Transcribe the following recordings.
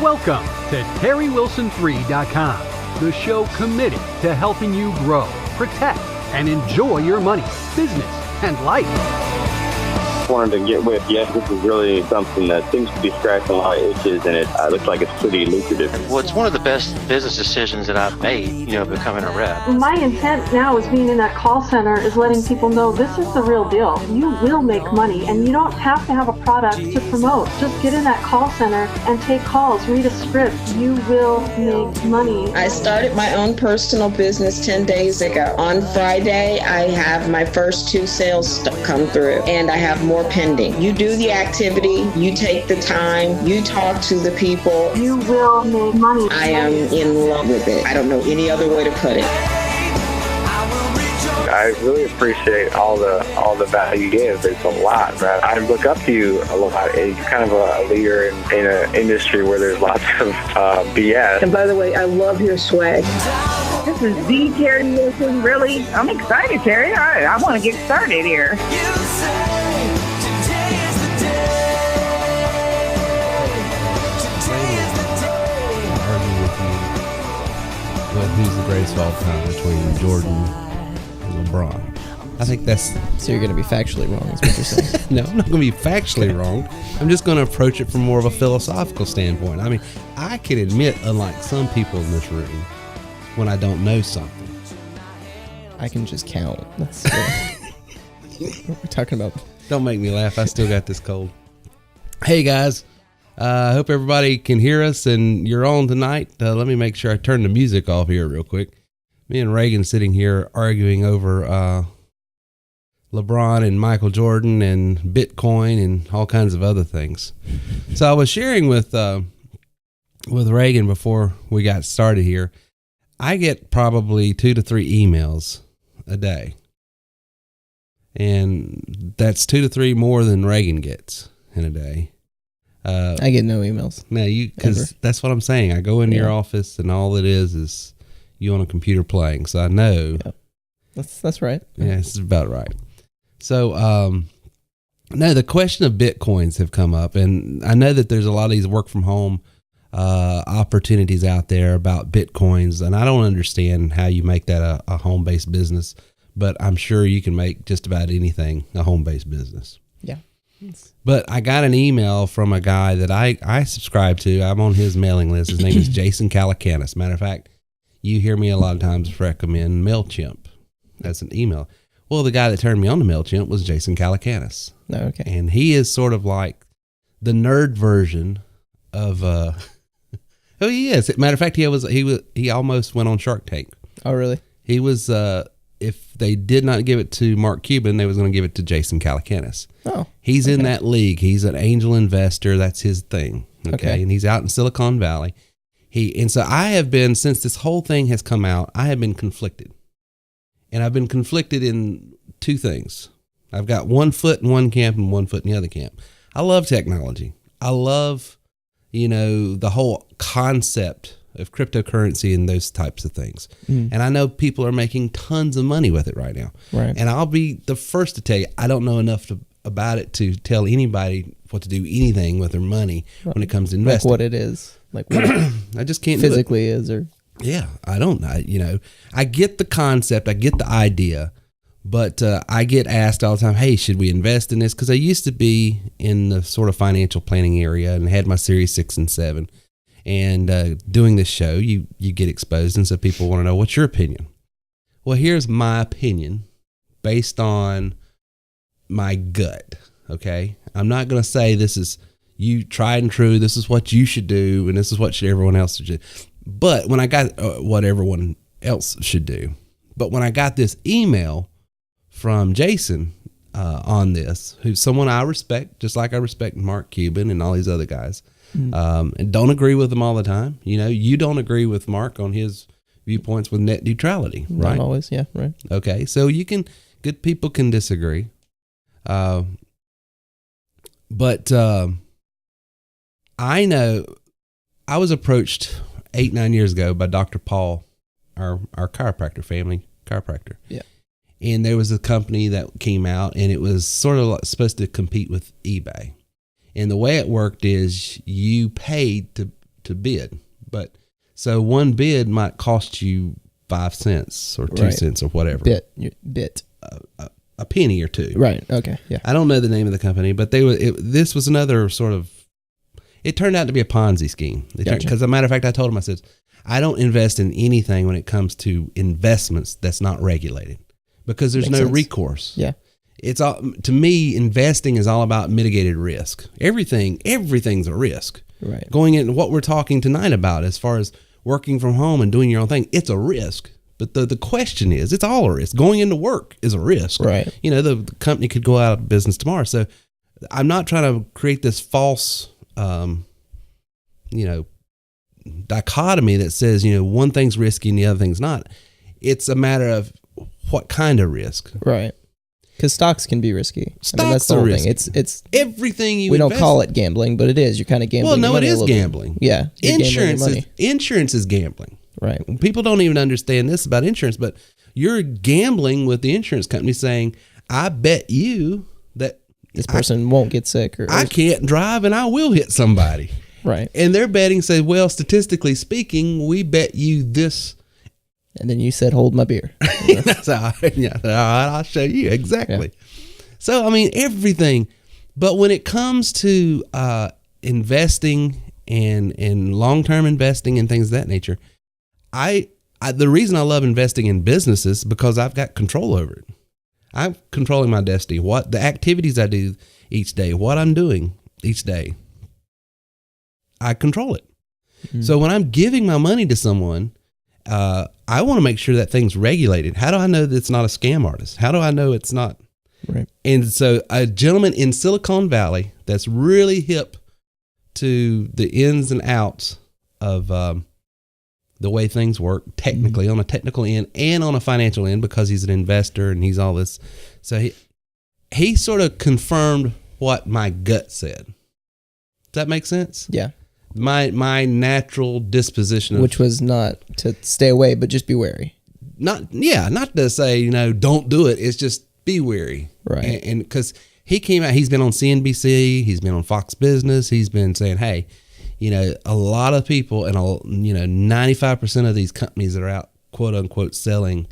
Welcome to TerryWilson3.com, the show committed to helping you grow, protect, and enjoy your money, business, and life. Wanted to get with you. This is really something that seems to be scratching a lot of itches, and it looks like it's pretty lucrative. Well, it's one of the best business decisions that I've made, becoming a rep. My intent now is being in that call center is letting people know this is the real deal. You will make money, and you don't have to have a product to promote. Just get in that call center and take calls, read a script. You will make money. I started my own personal business 10 days ago. On Friday, I have my first 2 sales come through, and I have more pending. You do the activity, you take the time, you talk to the people. You will make money. I am in love with it. I don't know any other way to put it. I really appreciate all the value you give. It's a lot, man. I look up to you a lot. You're kind of a leader in an industry where there's lots of BS. And by the way, I love your swag. This is the Terry Wilson. Really? I'm excited, Terry. All right, I want to get started here. But who's the greatest of all time between Jordan and LeBron? I think that's... So you're going to be factually wrong, is what you're saying? No, I'm not going to be factually wrong. I'm just going to approach it from more of a philosophical standpoint. I mean, I can admit, unlike some people in this room, when I don't know something. I can just count. That's what we're talking about. Don't make me laugh. I still got this cold. Hey, guys. I hope everybody can hear us and you're on tonight. Let me make sure I turn the music off here real quick. Me and Reagan sitting here arguing over LeBron and Michael Jordan and Bitcoin and all kinds of other things. So I was sharing with Reagan before we got started here. I get probably 2 to 3 emails a day. And that's 2 to 3 more than Reagan gets in a day. I get no emails. No, because that's what I'm saying. I go into your office and all it is you on a computer playing. So I know. Yep. That's right. Yeah, it's about right. So, no, the question of Bitcoins have come up, and I know that there's a lot of these work from home opportunities out there about Bitcoins, and I don't understand how you make that a home-based business, but I'm sure you can make just about anything a home-based business. Yeah. But I got an email from a guy that I subscribe to. I'm on his mailing list. His name is Jason Calacanis. Matter of fact, you hear me a lot of times recommend MailChimp. That's an email. Well, the guy that turned me on to MailChimp was Jason Calacanis. Oh, okay. And he is sort of like the nerd version of oh, he is. Matter of fact, he almost went on Shark Tank. Oh, really? He was if they did not give it to Mark Cuban, they was going to give it to Jason Calacanis. Oh. He's in that league. He's an angel investor. That's his thing. Okay. And he's out in Silicon Valley. And so I have been, since this whole thing has come out, I have been conflicted. And I've been conflicted in 2 things. I've got one foot in one camp and one foot in the other camp. I love technology. I love, the whole concept of cryptocurrency and those types of things. Mm. And I know people are making tons of money with it right now. Right. And I'll be the first to tell you, I don't know enough about it to tell anybody what to do anything with their money when it comes to investing. Like what it is. Like what I just can't physically is or... Yeah, I don't know. I get the concept. I get the idea. But I get asked all the time, hey, should we invest in this? Because I used to be in the sort of financial planning area and had my Series 6 and 7. And doing this show, you get exposed. And so people want to know, what's your opinion? Well, here's my opinion based on my gut, okay? I'm not going to say this is you tried and true, this is what you should do, and this is what everyone else should do. But when I got what everyone else should do. But when I got this email from Jason on this, who's someone I respect, just like I respect Mark Cuban and all these other guys, and don't agree with them all the time. You don't agree with Mark on his viewpoints with net neutrality, right? Not always, yeah, right. Okay, so good people can disagree. But I know I was approached 8-9 years ago by Dr. Paul, our chiropractor, family chiropractor. Yeah. And there was a company that came out and it was sort of supposed to compete with eBay. And the way it worked is you paid to to bid. But so one bid might cost you 5 cents or 2 cents or whatever. Bit. A penny or two. Right. Okay. Yeah. I don't know the name of the company, but this was another sort of, it turned out to be a Ponzi scheme. Because as a matter of fact, I told him, I said, I don't invest in anything when it comes to investments that's not regulated because there's no recourse. Yeah. It's all, to me, investing is all about mitigated risk. Everything's a risk. Right. Going into what we're talking tonight about as far as working from home and doing your own thing, it's a risk. But the question is, it's all a risk. Going into work is a risk. Right. You know, the company could go out of business tomorrow. So I'm not trying to create this false, dichotomy that says, one thing's risky and the other thing's not. It's a matter of what kind of risk. Right. Because stocks can be risky. Stocks that's the are whole risky. thing. It's everything you. We don't call it gambling, but it is. You're kind of gambling. Well, no, money it is a little gambling. bit. Yeah, Insurance is gambling. Right. People don't even understand this about insurance, but you're gambling with the insurance company, saying, "I bet you that this person won't get sick, or I can't drive and I will hit somebody." Right. And they're betting, say, "Well, statistically speaking, we bet you this." And then you said, "Hold my beer." That's all right, I'll show you exactly. Yeah. So I mean everything, but when it comes to investing and long-term investing and things of that nature, I the reason I love investing in businesses is because I've got control over it. I'm controlling my destiny. What the activities I do each day, what I'm doing each day, I control it. Mm-hmm. So when I'm giving my money to someone, I want to make sure that thing's regulated. How do I know that it's not a scam artist? How do I know it's not? Right. And so a gentleman in Silicon Valley that's really hip to the ins and outs of the way things work technically, on a technical end and on a financial end, because he's an investor and he's all this. So he sort of confirmed what my gut said. Does that make sense? Yeah. My natural disposition, which was not to stay away, but just be wary. Not to say, don't do it. It's just be wary. Right. And because he came out, he's been on CNBC, he's been on Fox Business, he's been saying, hey, a lot of people and 95% of these companies that are out, quote unquote, selling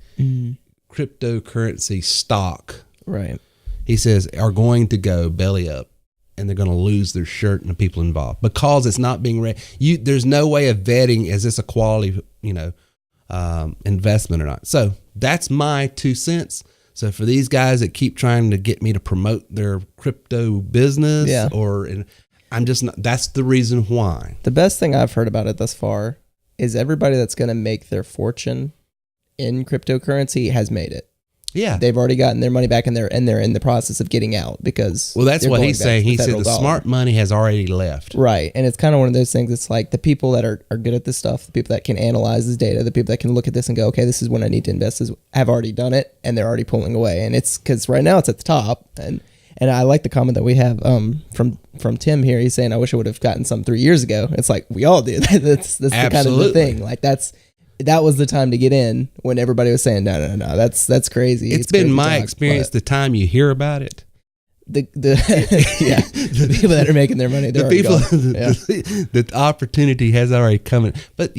cryptocurrency stock, right? He says are going to go belly up, and they're going to lose their shirt and the people involved because it's not being there's no way of vetting, is this a quality investment or not. So that's my 2 cents. So for these guys that keep trying to get me to promote their crypto business, I'm just not, that's the reason why. The best thing I've heard about it thus far is everybody that's going to make their fortune in cryptocurrency has made it. Yeah. They've already gotten their money back, and they're in the process of getting out because. Well, that's what he's saying. He said the smart money has already left. Right. And it's kind of one of those things. It's like the people that are good at this stuff, the people that can analyze this data, the people that can look at this and go, okay, this is when I need to invest, have already done it, and they're already pulling away. And it's because right now it's at the top. And I like the comment that we have from Tim here. He's saying, I wish I would have gotten some 3 years ago. It's like we all did. that's the kind of the thing. Like that was the time to get in when everybody was saying, no, that's crazy. It's been my experience. The time you hear about it, the people that are making their money, they're the opportunity has already come in. But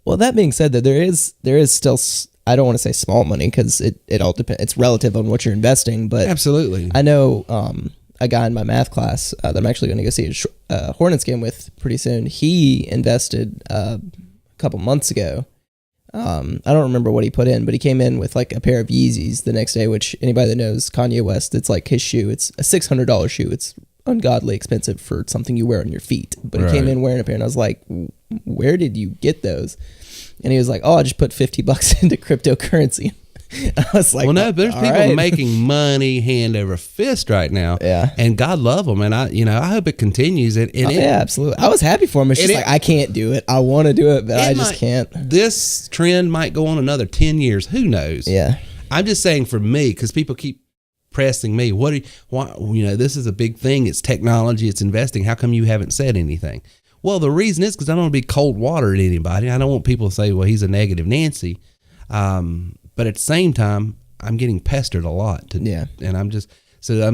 well, that being said, that there is still, I don't want to say small money because it all depends. It's relative on what you're investing, but absolutely. I know a guy in my math class that I'm actually going to go see a Hornets game with pretty soon. He invested a couple months ago. I don't remember what he put in, but he came in with like a pair of Yeezys the next day, which anybody that knows Kanye West, it's like his shoe. It's a $600 shoe. It's ungodly expensive for something you wear on your feet. But he came in wearing a pair, and I was like, where did you get those? And he was like, I just put $50 into cryptocurrency. I was like, well, no, there's people making money hand over fist right now. Yeah. And God love them. And I hope it continues. Yeah, absolutely. I was happy for him. It's just like, I can't do it. I want to do it, but I just can't. This trend might go on another 10 years. Who knows? Yeah. I'm just saying for me, because people keep pressing me, this is a big thing. It's technology, it's investing. How come you haven't said anything? Well, the reason is because I don't want to be cold water at anybody. I don't want people to say, well, he's a negative Nancy. But at the same time, I'm getting pestered a lot. And I'm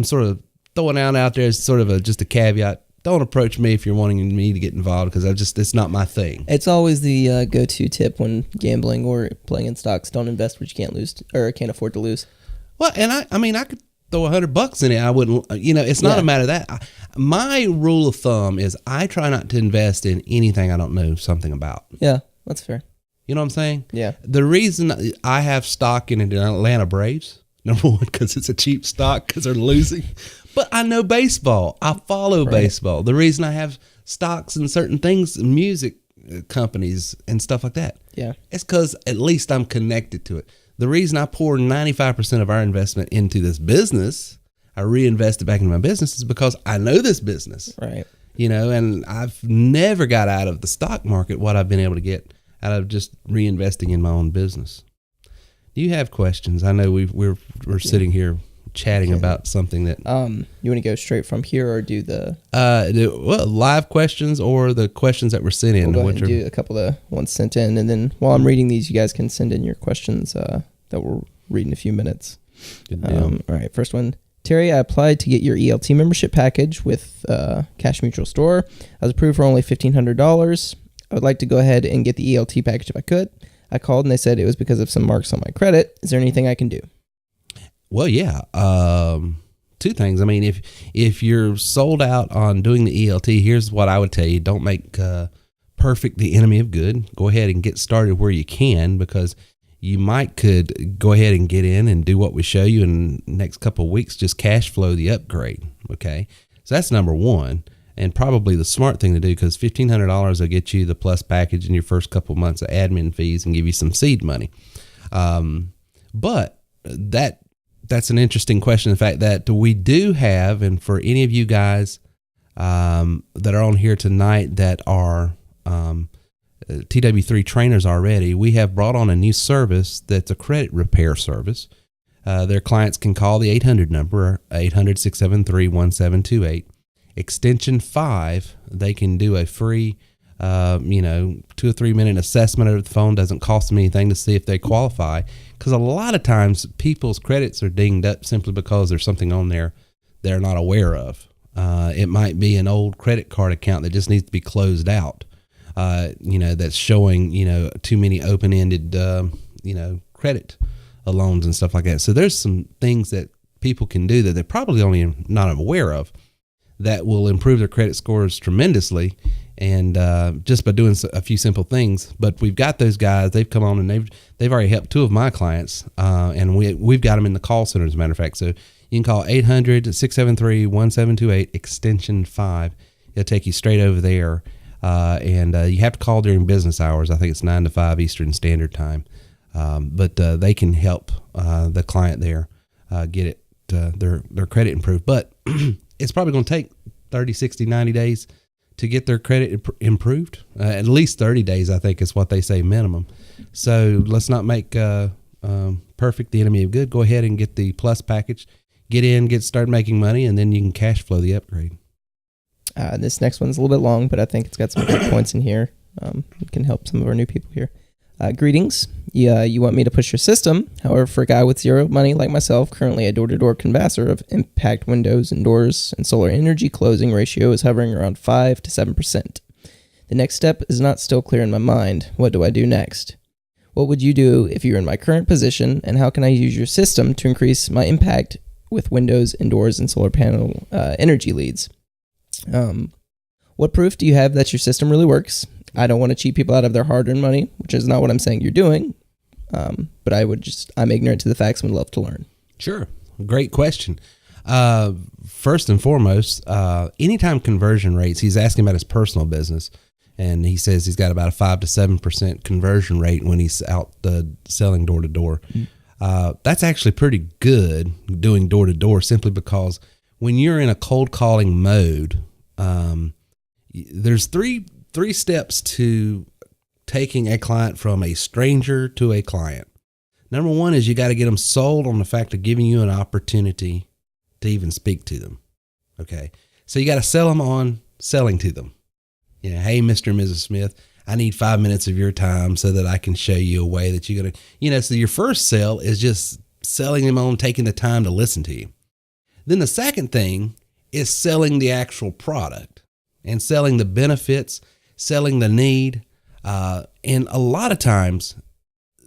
sort of throwing out there as sort of just a caveat don't approach me if you're wanting me to get involved, because it's not my thing. It's always the go-to tip when gambling or playing in stocks. Don't invest what you can't lose or can't afford to lose. Well, and I mean, I could throw $100 in it. I wouldn't, it's not a matter of that. My rule of thumb is I try not to invest in anything I don't know something about. Yeah, that's fair. You know what I'm saying? Yeah. The reason I have stock in the Atlanta Braves, number one, because it's a cheap stock because they're losing. But I know baseball. I follow baseball. The reason I have stocks in certain things, music companies and stuff like that. Yeah. It's because at least I'm connected to it. The reason I pour 95% of our investment into this business, I reinvest it back into my business, is because I know this business. Right. And I've never got out of the stock market what I've been able to get out of just reinvesting in my own business. Do you have questions? I know we're sitting here chatting about something that you want to go straight from here or do the live questions or the questions that were sent in. We'll go ahead and do a couple of ones sent in, and then while I'm reading these, you guys can send in your questions that we'll read in a few minutes. Good deal. All right, first one. Terry, I applied to get your ELT membership package with Cash Mutual Store. I was approved for only $1,500. I would like to go ahead and get the ELT package if I could. I called and they said it was because of some marks on my credit. Is there anything I can do? Well, yeah. Two things. I mean, if you're sold out on doing the ELT, here's what I would tell you. Don't make perfect the enemy of good. Go ahead and get started where you can, because you could go ahead and get in and do what we show you in the next couple of weeks, just cash flow the upgrade. Okay. So that's number one, and probably the smart thing to do, because $1,500 will get you the plus package in your first couple of months of admin fees and give you some seed money. But that's an interesting question. The fact that we do have, and for any of you guys that are on here tonight that are TW3 trainers already, we have brought on a new service that's a credit repair service. Their clients can call the 800 number, 800-673-1728. Extension 5, they can do a free 2 or 3 minute assessment over the phone. Doesn't cost them anything to see if they qualify, because a lot of times people's credits are dinged up simply because there's something on there they're not aware of. It might be an old credit card account that just needs to be closed out, that's showing too many open-ended credit loans and stuff like that. So there's some things that people can do that they're probably only not aware of that will improve their credit scores tremendously, and just by doing a few simple things. But we've got those guys. They've come on and they've already helped 2 of my clients, and we've got them in the call center, as a matter of fact. So you can call 800-673-1728 extension 5. It'll take you straight over there, and you have to call during business hours. I think it's 9 to 5 Eastern Standard Time, but they can help the client there get it their credit improved. But it's probably going to take 30, 60, 90 days to get their credit improved. At least 30 days, I think, is what they say minimum. So let's not make perfect the enemy of good. Go ahead and get the plus package. Start making money, and then you can cash flow the upgrade. This next one's a little bit long, but I think it's got some good points in here. It can help some of our new people here. Greetings. You want me to push your system. However, for a guy with zero money like myself, currently a door-to-door canvasser of impact windows and doors and solar energy closing ratio is hovering around 5 to 7%. The next step is not still clear in my mind. What do I do next? What would you do if you're in my current position, and how can I use your system to increase my impact with windows and doors and solar panel energy leads? What proof do you have that your system really works? I don't want to cheat people out of their hard-earned money, which is not what I'm saying you're doing. But I'm ignorant to the facts and would love to learn. Sure. Great question. First and foremost, anytime conversion rates, he's asking about his personal business, and he says he's got about a 5 to 7% conversion rate when he's out selling door to door. That's actually pretty good doing door to door, simply because when you're in a cold calling mode, there's three steps to taking a client from a stranger to a client. Number one is you got to get them sold on the fact of giving you an opportunity to even speak to them. Okay. So you got to sell them on selling to them. Hey, Mr. and Mrs. Smith, I need 5 minutes of your time so that I can show you a way that you're going to, so your first sell is just selling them on taking the time to listen to you. Then the second thing is selling the actual product. and selling the benefits, selling the need. And a lot of times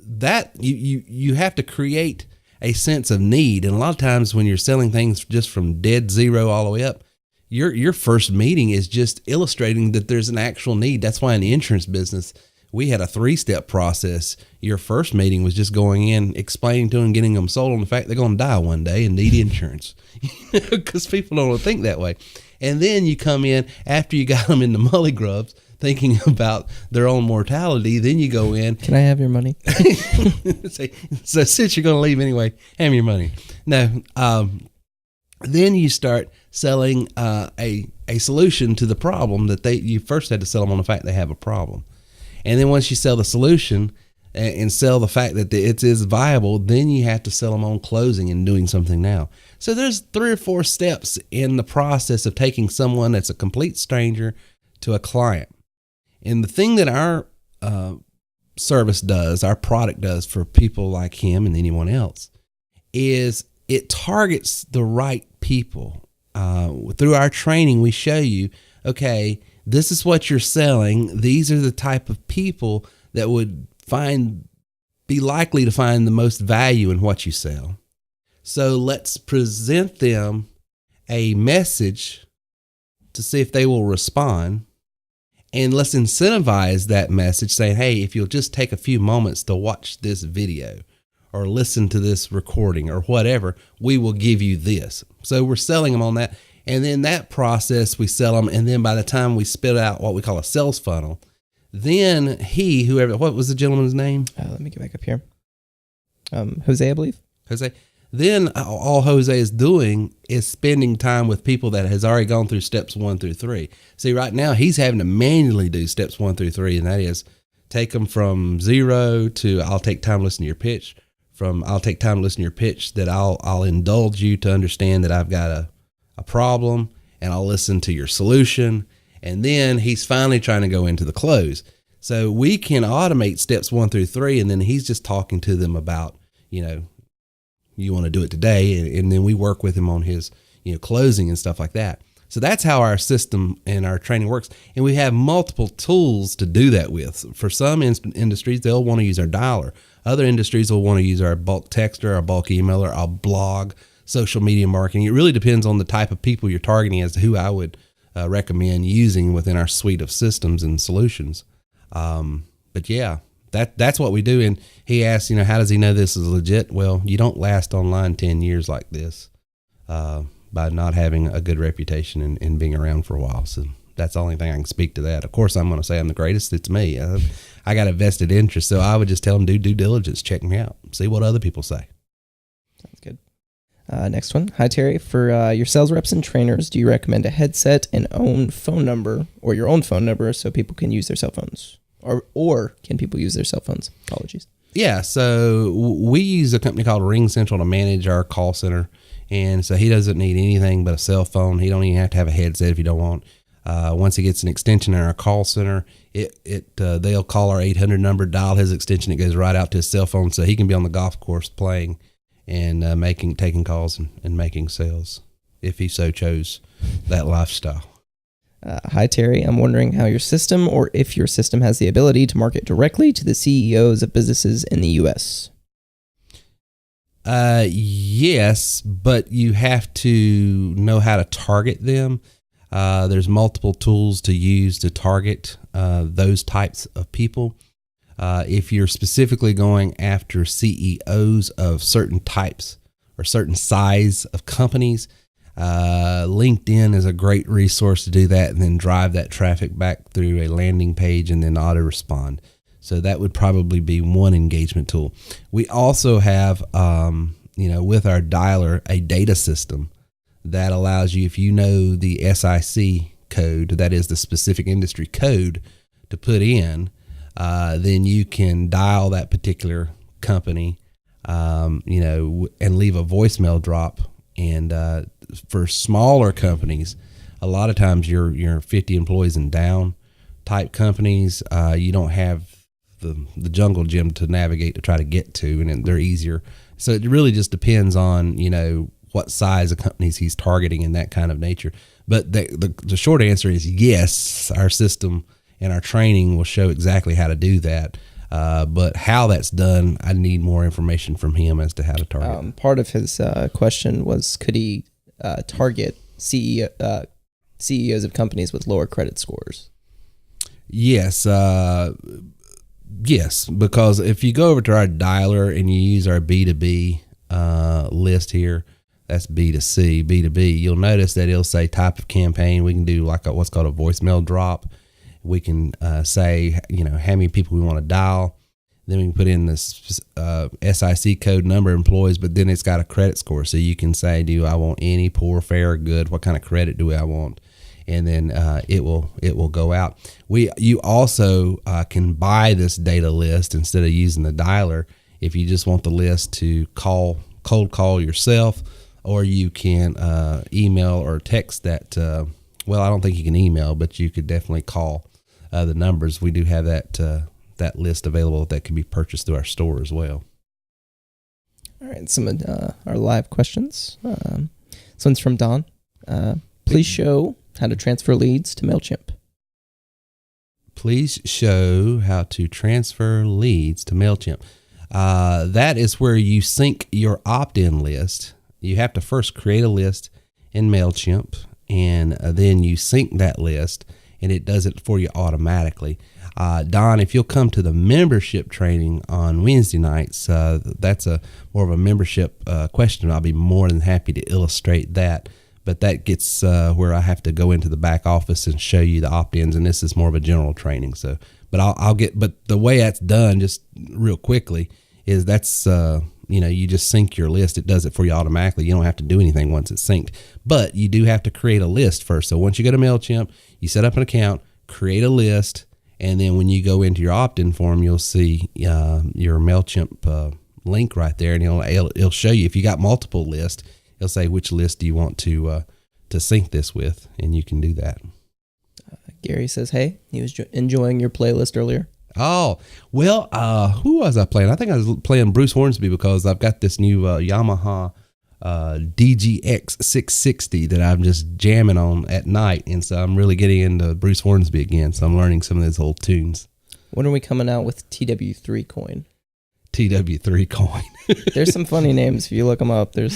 that you have to create a sense of need. And a lot of times when you're selling things just from dead zero all the way up, your first meeting is just illustrating that there's an actual need. That's why in the insurance business, we had a 3-step process. Your first meeting was just going in, explaining to them, getting them sold on the fact they're going to die one day and need insurance, because people don't think that way. And then you come in after you got them in the mully grubs, thinking about their own mortality. Then you go in. Can I have your money? So since you're going to leave anyway, have your money. No. Then you start selling a solution to the problem that you first had to sell them on the fact they have a problem. And then once you sell the solution and sell the fact that it is viable, then you have to sell them on closing and doing something now. So there's 3 or 4 steps in the process of taking someone that's a complete stranger to a client. And the thing that our service does, our product does for people like him and anyone else, is it targets the right people. Through our training, we show you, okay, this is what you're selling. These are the type of people that would be likely to find the most value in what you sell. So let's present them a message to see if they will respond. And let's incentivize that message, saying, hey, if you'll just take a few moments to watch this video or listen to this recording or whatever, we will give you this. So we're selling them on that. And then that process, we sell them. And then by the time we spit out what we call a sales funnel, then what was the gentleman's name? Let me get back up here. Jose, I believe. Jose. Then all Jose is doing is spending time with people that has already gone through steps 1 through 3. See, right now he's having to manually do steps 1 through 3, and that is take them from 0 to I'll take time to listen to your pitch, from I'll take time to listen to your pitch, that I'll indulge you to understand that I've got a problem, and I'll listen to your solution. And then he's finally trying to go into the close. So we can automate steps 1 through 3, and then he's just talking to them about, you want to do it today. And then we work with him on his, closing and stuff like that. So that's how our system and our training works. And we have multiple tools to do that with. For some industries, they'll want to use our dialer. Other industries will want to use our bulk texter, our bulk emailer, our blog, social media marketing. It really depends on the type of people you're targeting as to who I would recommend using within our suite of systems and solutions. But yeah, that's what we do. And he asked, how does he know this is legit? Well, you don't last online 10 years like this by not having a good reputation and being around for a while. So that's the only thing I can speak to that. Of course, I'm going to say I'm the greatest. It's me. I got a vested interest. So I would just tell them, do due diligence, check me out, see what other people say. Sounds good. Next one. Hi, Terry. For your sales reps and trainers, do you recommend a headset and own phone number, or your own phone number, so people can use their cell phones? Or can people use their cell phones? Apologies. Yeah, so we use a company called Ring Central to manage our call center. And so he doesn't need anything but a cell phone. He don't even have to have a headset if you don't want. Once he gets an extension in our call center, they'll call our 800 number, dial his extension. It goes right out to his cell phone, so he can be on the golf course playing and taking calls and making sales if he so chose that lifestyle. Hi, Terry. I'm wondering how your system, or if your system, has the ability to market directly to the CEOs of businesses in the U.S. Yes, but you have to know how to target them. There's multiple tools to use to target those types of people. If you're specifically going after CEOs of certain types or certain size of companies, LinkedIn is a great resource to do that, and then drive that traffic back through a landing page and then auto respond. So that would probably be one engagement tool. We also have, with our dialer, a data system that allows you, if you know the SIC code, that is the specific industry code to put in, then you can dial that particular company, and leave a voicemail drop. And for smaller companies, a lot of times you're 50 employees and down type companies. You don't have the jungle gym to navigate to try to get to, and they're easier. So it really just depends on, what size of companies he's targeting in that kind of nature. But the short answer is yes, our system and our training will show exactly how to do that. But how that's done, I need more information from him as to how to target. Part of his question was, could he target CEOs of companies with lower credit scores? Yes. Yes, because if you go over to our dialer and you use our B2B list here, that's B2C, B2B, you'll notice that it'll say type of campaign. We can do like what's called a voicemail drop. We can say, how many people we want to dial. Then we can put in this SIC code, number of employees, but then it's got a credit score. So you can say, do I want any, poor, fair, or good? What kind of credit do I want? And then it will go out. You also can buy this data list instead of using the dialer if you just want the list to cold call yourself, or you can email or text that. Well, I don't think you can email, but you could definitely call the numbers. We do have that list available that can be purchased through our store as well. All right, some of our live questions. This one's from Don. Please show how to transfer leads to MailChimp. Please show how to transfer leads to MailChimp. That is where you sync your opt-in list. You have to first create a list in MailChimp, and then you sync that list, and it does it for you automatically. Don, if you'll come to the membership training on Wednesday nights, that's more of a membership question. I'll be more than happy to illustrate that. But that gets where I have to go into the back office and show you the opt-ins, and this is more of a general training. So, but the way that's done, just real quickly, is that's you just sync your list. It does it for you automatically. You don't have to do anything once it's synced, but you do have to create a list first. So once you go to MailChimp, you set up an account, create a list, and then when you go into your opt-in form, you'll see your MailChimp link right there, and it'll show you if you got multiple lists. It'll say which list do you want to sync this with, and you can do that. Gary says, hey, he was enjoying your playlist earlier. Oh, well, who was I playing? I think I was playing Bruce Hornsby because I've got this new Yamaha DGX 660 that I'm just jamming on at night, and so I'm really getting into Bruce Hornsby again, so I'm learning some of his old tunes. When are we coming out with TW3 coin? TW3 coin. There's some funny names if you look them up. We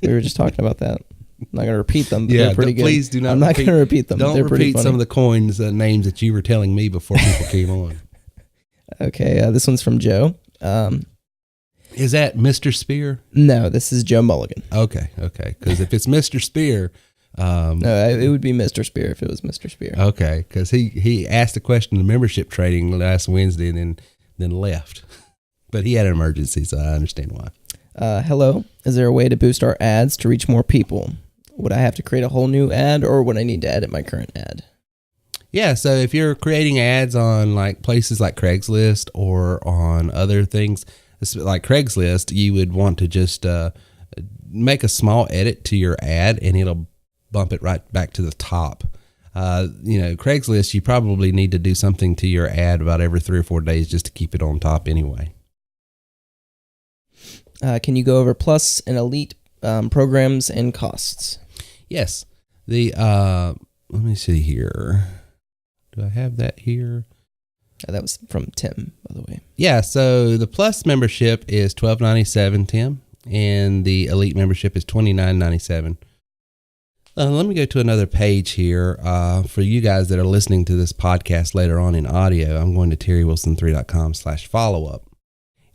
were just talking about that. I'm not going to repeat them, but they're pretty good. Please do not. I'm not going to repeat them. Don't repeat some of the coins names that you were telling me before people came on. Okay, this one's from Joe. Is that Mr. Spear? No, this is Joe Mulligan. Okay. Because if it's Mr. Spear, no, it would be Mr. Spear if it was Mr. Spear. Okay, because he asked a question in the membership trading last Wednesday and then left. But he had an emergency, so I understand why. Hello. Is there a way to boost our ads to reach more people? Would I have to create a whole new ad, or would I need to edit my current ad? Yeah, so if you're creating ads on like places like Craigslist or on other things like Craigslist, you would want to just make a small edit to your ad, and it'll bump it right back to the top. Craigslist, you probably need to do something to your ad about every 3 or 4 days just to keep it on top anyway. Can you go over Plus and Elite programs and costs? Yes. Let me see here. Do I have that here? That was from Tim, by the way. Yeah, so the Plus membership is $12.97, Tim, and the Elite membership is $29.97. Let me go to another page here. For you guys that are listening to this podcast later on in audio, I'm going to terrywilson3.com/follow-up.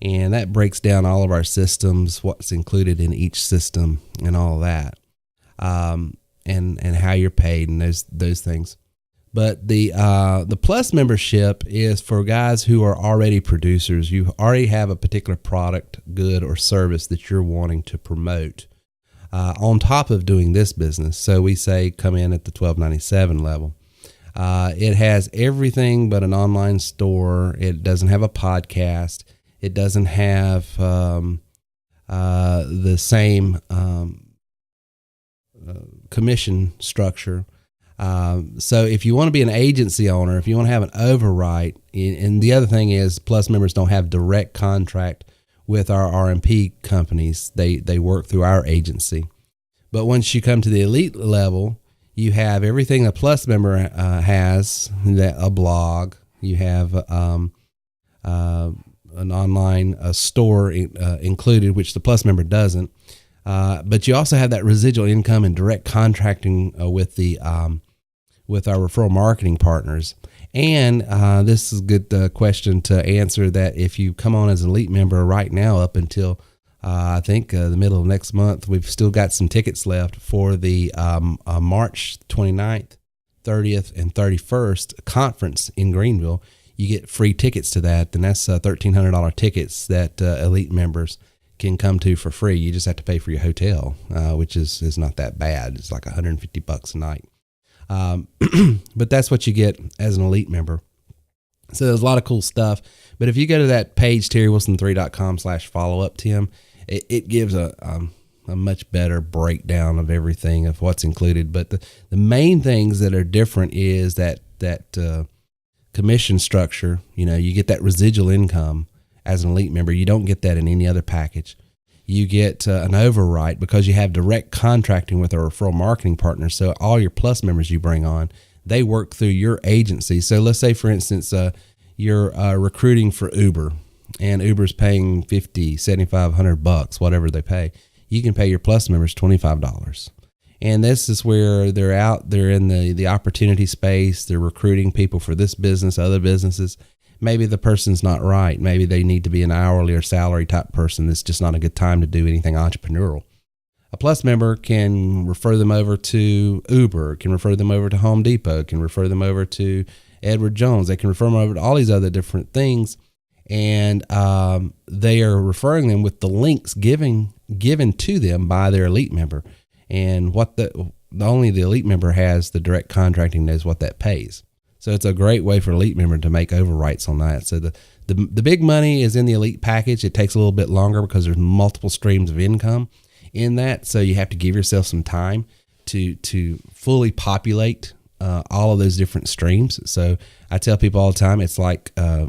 And that breaks down all of our systems, what's included in each system and all of that, and how you're paid and those things. But the Plus membership is for guys who are already producers. You already have a particular product, good, or service that you're wanting to promote on top of doing this business. So we say come in at the $12.97 level. It has everything but an online store. It doesn't have a podcast. It doesn't have the same commission structure. So if you want to be an agency owner, if you want to have an override, and the other thing is Plus members don't have direct contract with our RMP companies. They work through our agency. But once you come to the elite level, you have everything a Plus member has, a blog. You have an online store included, which the Plus member doesn't. But you also have that residual income and direct contracting with our referral marketing partners. And this is a good question to answer, that if you come on as an elite member right now up until I think the middle of next month, we've still got some tickets left for the March 29th, 30th, and 31st conference in Greenville. You get free tickets to that, and that's $1,300 tickets that elite members can come to for free. You just have to pay for your hotel, which is not that bad. It's like $150 a night. But that's what you get as an elite member. So there's a lot of cool stuff. But if you go to that page, terrywilson3.com/follow-up, Tim, it gives a much better breakdown of everything of what's included. But the main things that are different is that commission structure. You get that residual income as an elite member. You don't get that in any other package. You get an overwrite because you have direct contracting with our referral marketing partners. So all your Plus members you bring on, they work through your agency. So let's say, for instance, you're recruiting for Uber, and Uber's paying $50, $75, $100, whatever they pay. You can pay your Plus members $25. And this is where they're in the opportunity space. They're recruiting people for this business, other businesses. Maybe the person's not right. Maybe they need to be an hourly or salary type person. It's just not a good time to do anything entrepreneurial. A Plus member can refer them over to Uber, can refer them over to Home Depot, can refer them over to Edward Jones. They can refer them over to all these other different things. And they are referring them with the links given to them by their elite member. And what only the elite member has the direct contracting, knows what that pays. So it's a great way for an elite member to make overwrites on that. So the big money is in the elite package. It takes a little bit longer because there's multiple streams of income in that. So you have to give yourself some time to fully populate all of those different streams. So I tell people all the time, it's like, a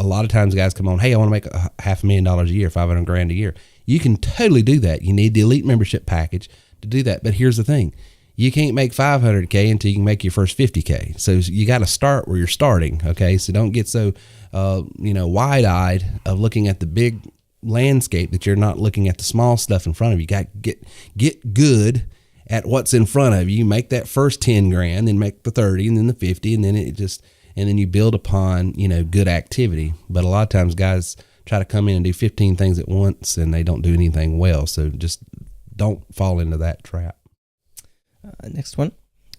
lot of times guys come on, hey, I want to make $500,000 a year, $500,000 a year. You can totally do that. You need the elite membership package to do that. But here's the thing. You can't make $500K until you can make your first $50K. So you got to start where you're starting. Okay. So don't get so, wide-eyed of looking at the big landscape that you're not looking at the small stuff in front of you. You got to get good at what's in front of you. Make that first 10 grand, then make the 30 and then the 50. And then and then you build upon, good activity. But a lot of times guys try to come in and do 15 things at once and they don't do anything well. So just don't fall into that trap. Next one.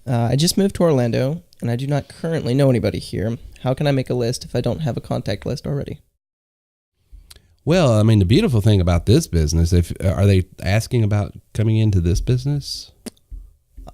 I just moved to Orlando, and I do not currently know anybody here. How can I make a list if I don't have a contact list already? Well, I mean, the beautiful thing about this business, are they asking about coming into this business?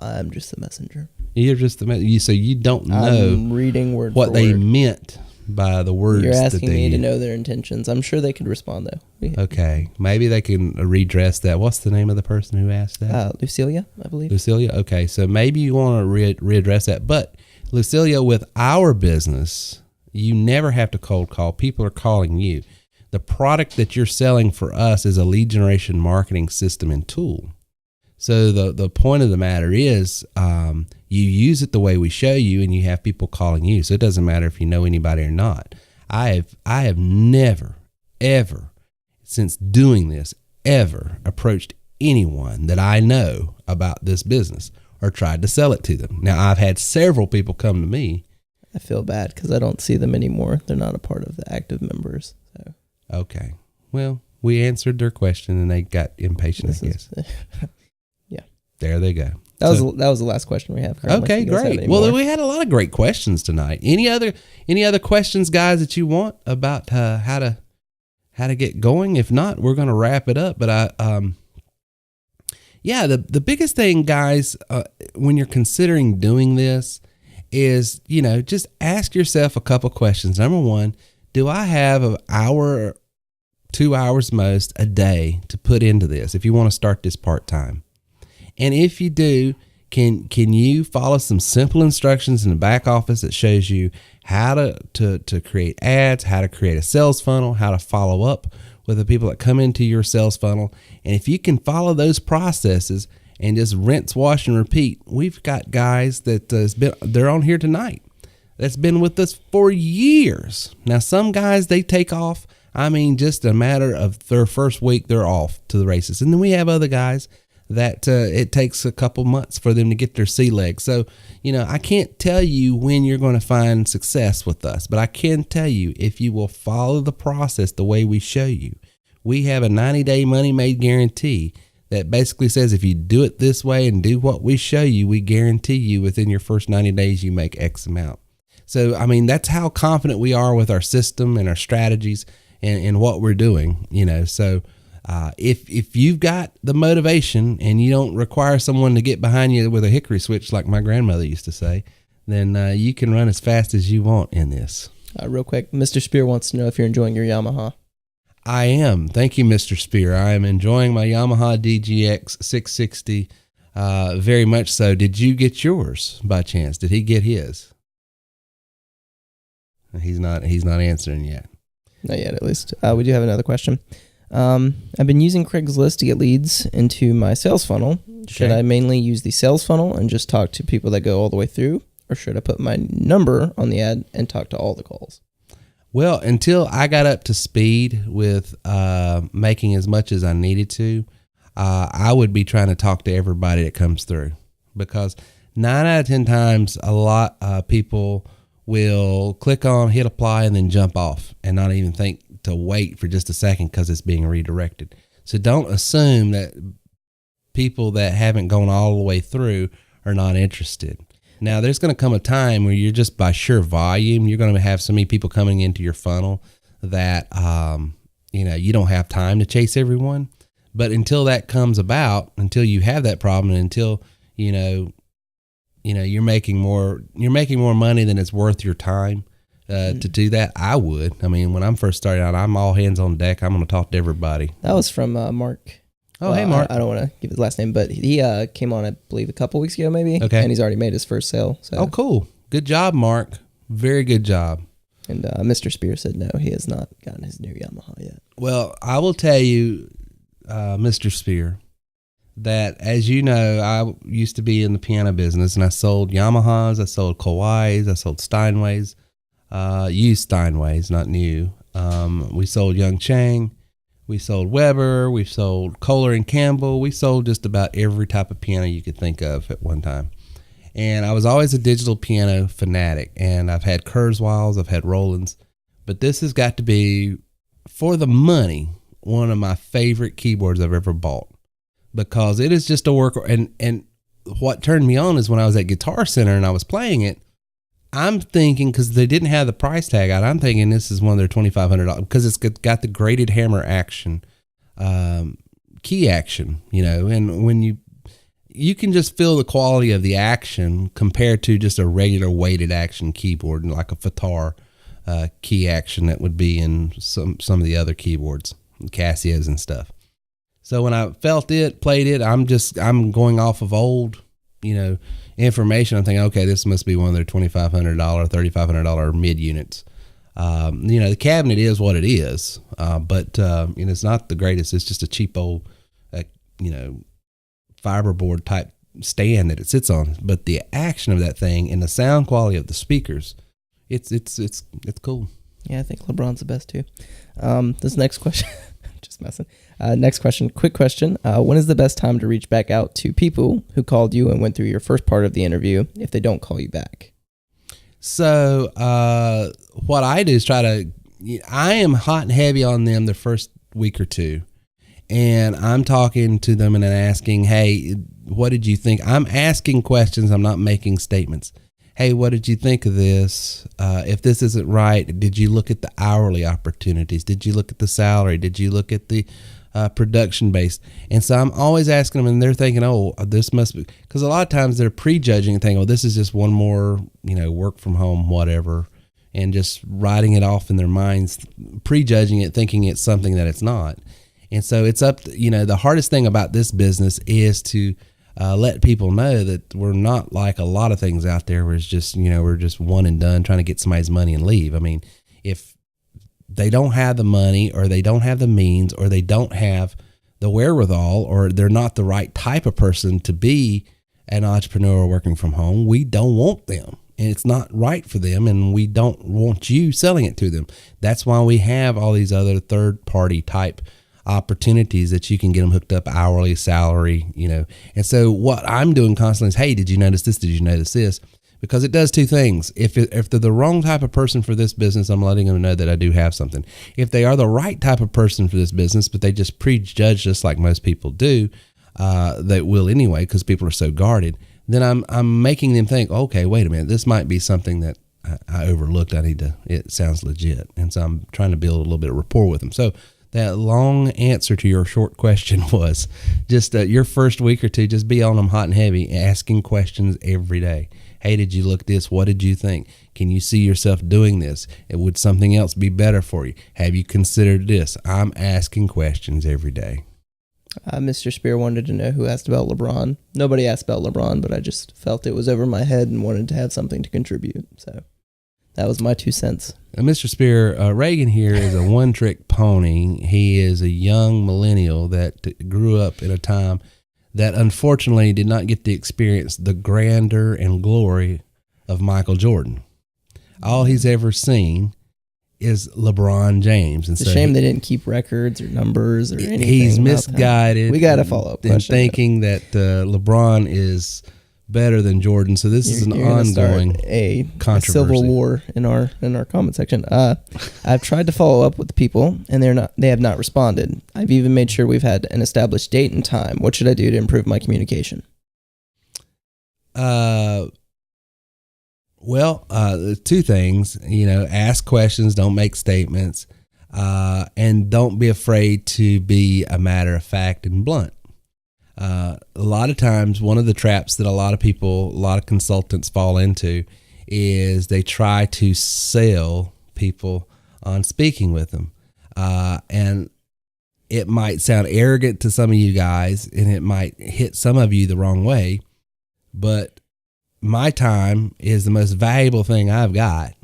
I'm just the messenger. You're just the messenger. So you don't know I'm reading word what for they word. Meant by the words. You're asking me to know their intentions. I'm sure they could respond, though. Okay. Maybe they can redress that. What's the name of the person who asked that? Lucilia, I believe. Lucilia? Okay. So maybe you want to readdress that. But, Lucilia, with our business, you never have to cold call. People are calling you. The product that you're selling for us is a lead generation marketing system and tool. So the point of the matter is you use it the way we show you, and you have people calling you. So it doesn't matter if you know anybody or not. I have never, ever, since doing this, ever approached anyone that I know about this business or tried to sell it to them. Now, I've had several people come to me. I feel bad because I don't see them anymore. They're not a part of the active members. So. Okay. Well, we answered their question, and they got impatient, I guess. Yeah. There they go. That was the last question we have currently. Okay, great. Well, we had a lot of great questions tonight. Any other questions, guys, that you want about how to get going? If not, we're going to wrap it up. But the biggest thing, guys, when you're considering doing this is, just ask yourself a couple questions. Number one, do I have an hour, 2 hours most a day to put into this if you want to start this part-time? And if you do, can you follow some simple instructions in the back office that shows you how to create ads, how to create a sales funnel, how to follow up with the people that come into your sales funnel. And if you can follow those processes and just rinse, wash, and repeat, we've got guys that they're on here tonight that's been with us for years. Now, some guys, they take off. I mean, just a matter of their first week, they're off to the races. And then we have other guys that it takes a couple months for them to get their sea legs. So, I can't tell you when you're going to find success with us, but I can tell you if you will follow the process the way we show you. We have a 90-day money-made guarantee that basically says if you do it this way and do what we show you, we guarantee you within your first 90 days you make X amount. So, I mean, that's how confident we are with our system and our strategies and what we're doing, So if you've got the motivation and you don't require someone to get behind you with a hickory switch like my grandmother used to say, then you can run as fast as you want in this. Real quick, Mr. Spear wants to know if you're enjoying your Yamaha. I am. Thank you, Mr. Spear. I am enjoying my Yamaha DGX 660 very much so. Did you get yours by chance? Did he get his? He's not answering yet. Not yet, at least. We do have another question. I've been using Craigslist to get leads into my sales funnel. Should I mainly use the sales funnel and just talk to people that go all the way through, or should I put my number on the ad and talk to all the calls? Well, until I got up to speed with making as much as I needed to, I would be trying to talk to everybody that comes through, because 9 out of 10 times a lot people will click on, hit apply, and then jump off and not even think to wait for just a second because it's being redirected. So don't assume that people that haven't gone all the way through are not interested. Now, there's going to come a time where you're just by sheer volume, you're going to have so many people coming into your funnel that, you don't have time to chase everyone. But until that comes about, until you have that problem, and until, you're making more money than it's worth your time to do that, I would. I mean, when I'm first starting out, I'm all hands on deck. I'm going to talk to everybody. That was from Mark. Oh, hey, Mark. I don't want to give his last name, but he came on, I believe, a couple weeks ago, maybe. Okay. And he's already made his first sale. So. Oh, cool. Good job, Mark. Very good job. And Mr. Spear said no, he has not gotten his new Yamaha yet. Well, I will tell you, Mr. Spear, that as you know, I used to be in the piano business, and I sold Yamahas, I sold Kawais, I sold Steinways, used Steinways, not new. We sold Young Chang. We sold Weber, we sold Kohler and Campbell, we sold just about every type of piano you could think of at one time. And I was always a digital piano fanatic, and I've had Kurzweils, I've had Rolands, but this has got to be, for the money, one of my favorite keyboards I've ever bought, because it is just a worker. And what turned me on is when I was at Guitar Center and I was playing it, I'm thinking, because they didn't have the price tag out, I'm thinking this is one of their $2,500, because it's got the graded hammer action, key action, and when you can just feel the quality of the action compared to just a regular weighted action keyboard, like a Fatar key action that would be in some of the other keyboards, Casios and stuff. So when I felt it, played it, I'm going off of old, information. I'm thinking, okay, this must be one of their $2,500, $3,500 mid units. The cabinet is what it is, but it's not the greatest. It's just a cheap old, fiberboard type stand that it sits on. But the action of that thing and the sound quality of the speakers, it's cool. Yeah, I think LeBron's the best too. This next question, just messing. Next question, quick question. When is the best time to reach back out to people who called you and went through your first part of the interview if they don't call you back? So what I do is I am hot and heavy on them the first week or two. And I'm talking to them and asking, hey, what did you think? I'm asking questions. I'm not making statements. Hey, what did you think of this? If this isn't right, did you look at the hourly opportunities? Did you look at the salary? Did you look at the production based? And so I'm always asking them, and they're thinking, oh, this must be, because a lot of times they're prejudging and thinking, oh, this is just one more, work from home, whatever, and just writing it off in their minds, prejudging it, thinking it's something that it's not. And so it's up to, the hardest thing about this business is to let people know that we're not like a lot of things out there where it's just, we're just one and done trying to get somebody's money and leave. I mean, if they don't have the money, or they don't have the means, or they don't have the wherewithal, or they're not the right type of person to be an entrepreneur working from home, we don't want them. And it's not right for them, and we don't want you selling it to them. That's why we have all these other third-party type opportunities that you can get them hooked up hourly, salary, And so what I'm doing constantly is, hey, did you notice this? Did you notice this? Because it does two things. If they're the wrong type of person for this business, I'm letting them know that I do have something. If they are the right type of person for this business, but they just prejudge us like most people do, they will anyway, because people are so guarded, then I'm making them think, okay, wait a minute, this might be something that I overlooked. It sounds legit. And so I'm trying to build a little bit of rapport with them. So that long answer to your short question was just your first week or two, just be on them hot and heavy, asking questions every day. Hey, did you look this? What did you think? Can you see yourself doing this? Would something else be better for you? Have you considered this? I'm asking questions every day. Mr. Spear wanted to know who asked about LeBron. Nobody asked about LeBron, but I just felt it was over my head and wanted to have something to contribute. So that was my 2 cents. Mr. Spear, Reagan here is a one-trick pony. He is a young millennial that grew up in a time that unfortunately did not get to experience the grandeur and glory of Michael Jordan. All he's ever seen is LeBron James. And it's a shame they didn't keep records or numbers or anything. He's misguided. We got to follow up. And thinking that LeBron is better than Jordan. So this is an ongoing a controversy. Civil war in our comment section. I've tried to follow up with the people, and they have not responded. I've even made sure we've had an established date and time. What should I do to improve my communication? Well, two things, ask questions, don't make statements, and don't be afraid to be a matter of fact and blunt. A lot of times, one of the traps that a lot of consultants fall into is they try to sell people on speaking with them. And it might sound arrogant to some of you guys, and it might hit some of you the wrong way, but my time is the most valuable thing I've got.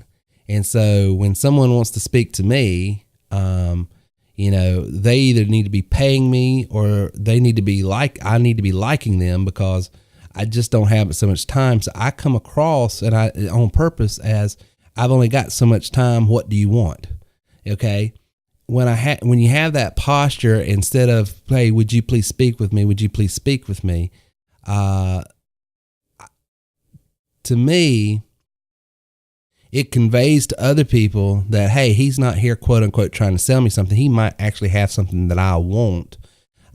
And so when someone wants to speak to me, they either need to be paying me, or they need to be I need to be liking them, because I just don't have so much time. So I come across, and on purpose, as I've only got so much time. What do you want? Okay. When you have that posture, instead of, hey, would you please speak with me? Would you please speak with me? To me, it conveys to other people that, hey, he's not here, quote unquote, trying to sell me something. He might actually have something that I want,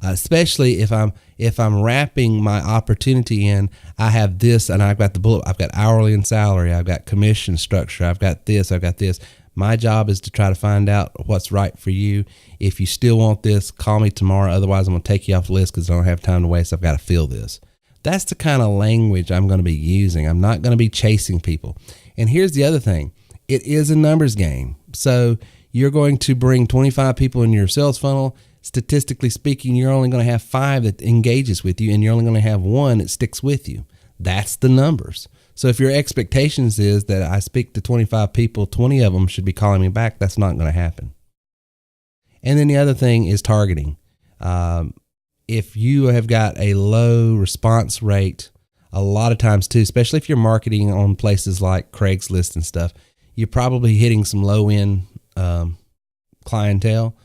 especially if I'm wrapping my opportunity in, I have this, and I've got the bullet. I've got hourly and salary. I've got commission structure. I've got this. I've got this. My job is to try to find out what's right for you. If you still want this, call me tomorrow. Otherwise, I'm going to take you off the list because I don't have time to waste. I've got to fill this. That's the kind of language I'm going to be using. I'm not going to be chasing people. And here's the other thing. It is a numbers game. So you're going to bring 25 people in your sales funnel. Statistically speaking, you're only going to have 5 that engages with you, and you're only going to have 1 that sticks with you. That's the numbers. So if your expectations is that I speak to 25 people, 20 of them should be calling me back, that's not going to happen. And then the other thing is targeting. If you have got a low response rate, a lot of times too, especially if you're marketing on places like Craigslist and stuff, you're probably hitting some low-end clientele.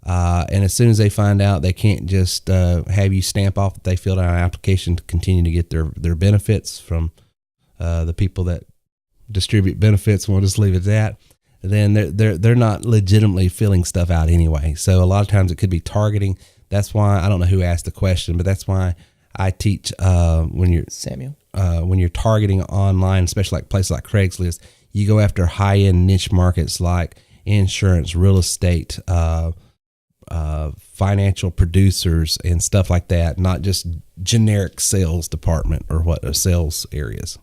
And as soon as they find out, they can't just have you stamp off that they filled out an application to continue to get their benefits from the people that distribute benefits. We'll just leave it at that. Then they're not legitimately filling stuff out anyway. So a lot of times it could be targeting. That's why, I don't know who asked the question, but that's why I teach when you're targeting online, especially like places like Craigslist, you go after high-end niche markets like insurance, real estate, financial producers and stuff like that, not just generic sales department or sales areas.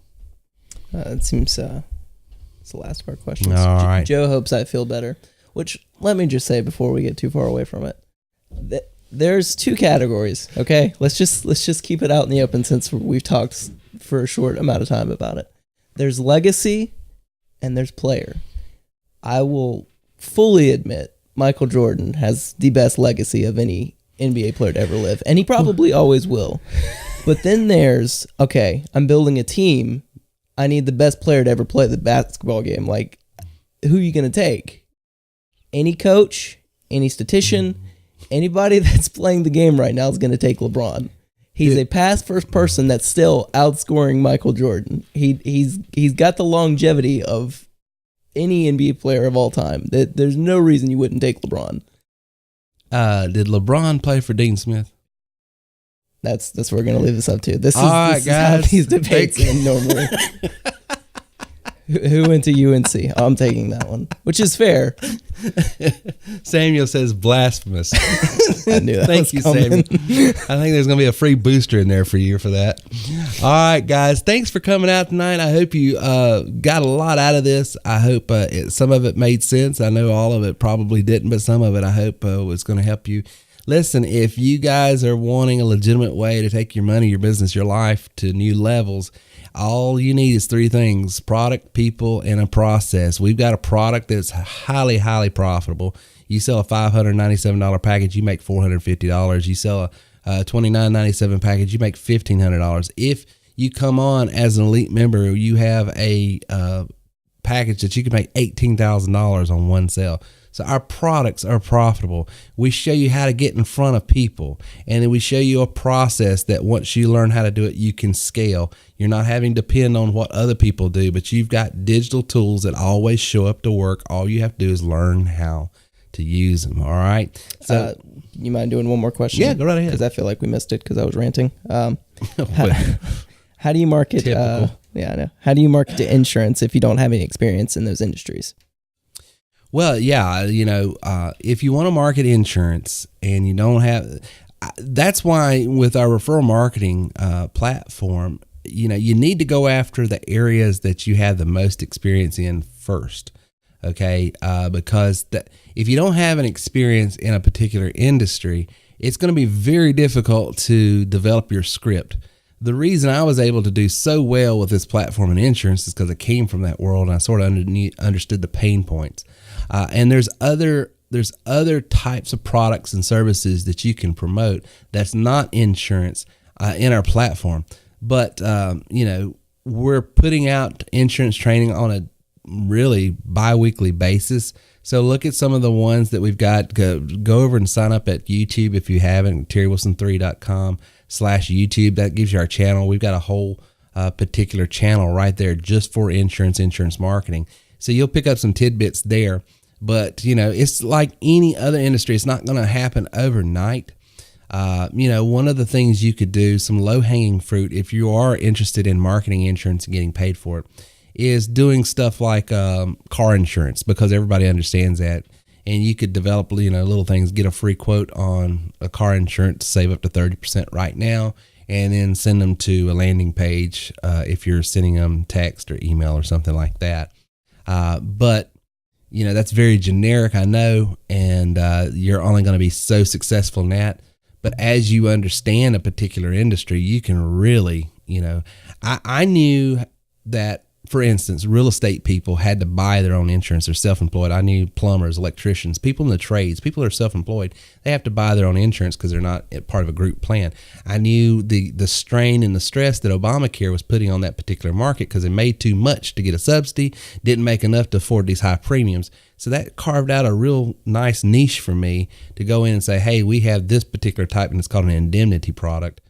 It seems it's the last of our questions. All right. Joe hopes I feel better, which let me just say before we get too far away from it, there's 2 categories. Okay, let's just keep it out in the open since we've talked for a short amount of time about it. There's legacy and there's player. I will fully admit Michael Jordan has the best legacy of any NBA player to ever live, and he probably always will. But then there's, okay, I'm building a team. I need the best player to ever play the basketball game. Like, who are you going to take? Any coach, any statistician, anybody that's playing the game right now is going to take LeBron. He's a pass-first person that's still outscoring Michael Jordan. He's got the longevity of any NBA player of all time. There's no reason you wouldn't take LeBron. Did LeBron play for Dean Smith? That's what we're going to leave this up to. This is how these debates end normally. Who went to UNC? I'm taking that one, which is fair. Samuel says blasphemous. I knew that. Thank you, Samuel. I think there's going to be a free booster in there for you for that. All right, guys. Thanks for coming out tonight. I hope you got a lot out of this. I hope some of it made sense. I know all of it probably didn't, but some of it I hope was going to help you. Listen, if you guys are wanting a legitimate way to take your money, your business, your life to new levels, all you need is three things: product, people, and a process. We've got a product that's highly, highly profitable. You sell a $597 package, you make $450. You sell a $29.97 package, you make $1,500. If you come on as an elite member, you have a package that you can make $18,000 on one sale. So our products are profitable. We show you how to get in front of people, and then we show you a process that once you learn how to do it, you can scale. You're not having to depend on what other people do, but you've got digital tools that always show up to work. All you have to do is learn how to use them. All right. So you mind doing one more question? Yeah, go right ahead. Because I feel like we missed it because I was ranting. How do you market? Typical. I know. How do you market to insurance if you don't have any experience in those industries? Well, yeah, if you want to market insurance and you don't have, that's why with our referral marketing platform, you need to go after the areas that you have the most experience in first. Okay. Because if you don't have an experience in a particular industry, it's going to be very difficult to develop your script. The reason I was able to do so well with this platform in insurance is because I came from that world and I sort of understood the pain points. And there's other types of products and services that you can promote that's not insurance in our platform. But, we're putting out insurance training on a really bi-weekly basis. So look at some of the ones that we've got. Go over and sign up at YouTube if you haven't, TerryWilson3.com/YouTube. That gives you our channel. We've got a whole particular channel right there just for insurance marketing. So you'll pick up some tidbits there. But, it's like any other industry. It's not going to happen overnight. One of the things you could do, some low-hanging fruit, if you are interested in marketing insurance and getting paid for it, is doing stuff like car insurance, because everybody understands that. And you could develop, little things, get a free quote on a car insurance, save up to 30% right now, and then send them to a landing page if you're sending them text or email or something like that. But that's very generic, I know, and you're only going to be so successful in that. But as you understand a particular industry, you can really, I knew that, for instance, real estate people had to buy their own insurance. They're self-employed. I knew plumbers, electricians, people in the trades, people that are self-employed, they have to buy their own insurance because they're not part of a group plan. I knew the strain and the stress that Obamacare was putting on that particular market because they made too much to get a subsidy, didn't make enough to afford these high premiums. So that carved out a real nice niche for me to go in and say, hey, we have this particular type, and it's called an indemnity product,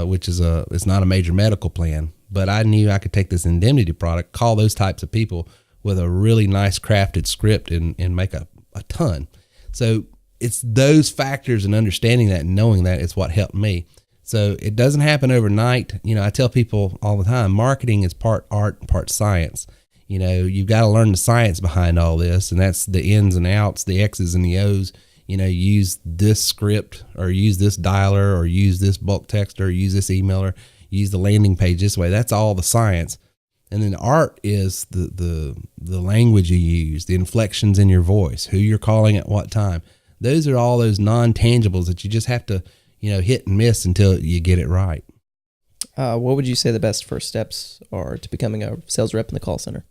which is it's not a major medical plan. But I knew I could take this indemnity product, call those types of people with a really nice crafted script and make a ton. So it's those factors and understanding that and knowing that is what helped me. So it doesn't happen overnight. I tell people all the time, marketing is part art and part science. You've got to learn the science behind all this, and that's the ins and outs, the X's and the O's. Use this script or use this dialer or use this bulk text or use this emailer. Use the landing page this way. That's all the science. And then the art is the language you use, the inflections in your voice, who you're calling at what time. Those are all those non-tangibles that you just have to, hit and miss until you get it right. What would you say the best first steps are to becoming a sales rep in the call center?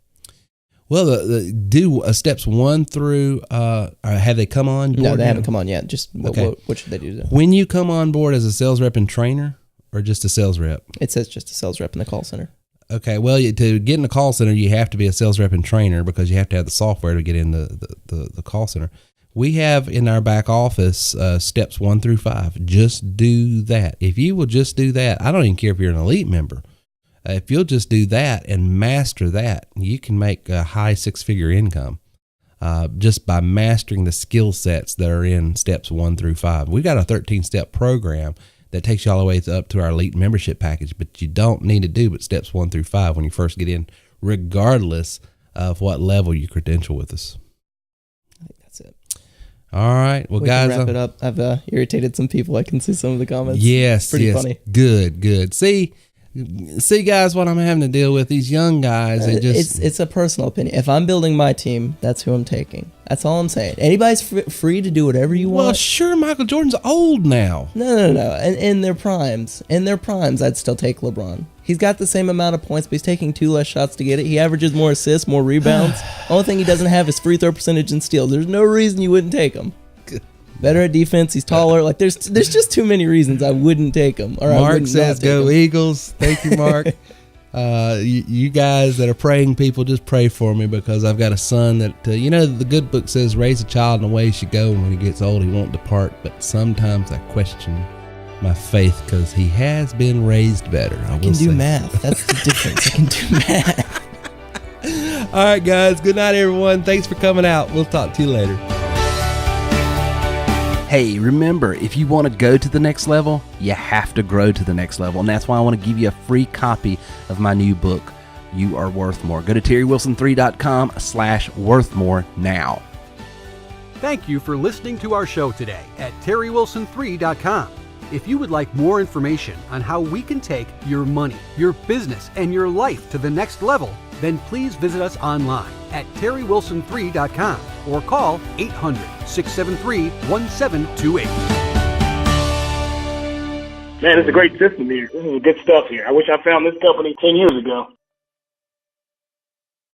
Well, do steps 1 through, have they come on board? No, they haven't come on yet. Just what should they do? When you come on board as a sales rep and trainer or just a sales rep? It says just a sales rep in the call center. Okay, well, to get in the call center, you have to be a sales rep and trainer because you have to have the software to get in the call center. We have in our back office steps 1 through 5. Just do that. If you will just do that, I don't even care if you're an elite member. If you'll just do that and master that, you can make a high 6-figure income just by mastering the skill sets that are in steps 1 through 5. We've got a 13-step program that takes you all the way up to our elite membership package, but you don't need to do but steps 1 through 5 when you first get in, regardless of what level you credential with us. I think that's it. All right. Well, we guys, can wrap it up. I've irritated some people. I can see some of the comments. Yes. Pretty funny. Good. See, guys, what I'm having to deal with, these young guys. It's a personal opinion. If I'm building my team, that's who I'm taking. That's all I'm saying. Anybody's free to do whatever you want. Well, sure, Michael Jordan's old now. No. In their primes, I'd still take LeBron. He's got the same amount of points, but he's taking 2 less shots to get it. He averages more assists, more rebounds. Only thing he doesn't have is free throw percentage and steals. There's no reason you wouldn't take him. Better at defense. He's taller. Like there's just too many reasons I wouldn't take him. Or Mark says, "Go Eagles." Thank you, Mark. You guys that are praying people, just pray for me because I've got a son that the good book says, "Raise a child in the way he should go, and when he gets old, he won't depart." But sometimes I question my faith because he has been raised better. I can do math. That's the difference. I can do math. All right, guys. Good night, everyone. Thanks for coming out. We'll talk to you later. Hey, remember, if you want to go to the next level, you have to grow to the next level. And that's why I want to give you a free copy of my new book, You Are Worth More. Go to terrywilson3.com/worthmore now. Thank you for listening to our show today at terrywilson3.com. If you would like more information on how we can take your money, your business, and your life to the next level, then please visit us online at terrywilson3.com or call 800-673-1728. Man, it's a great system here. This is good stuff here. I wish I found this company 10 years ago.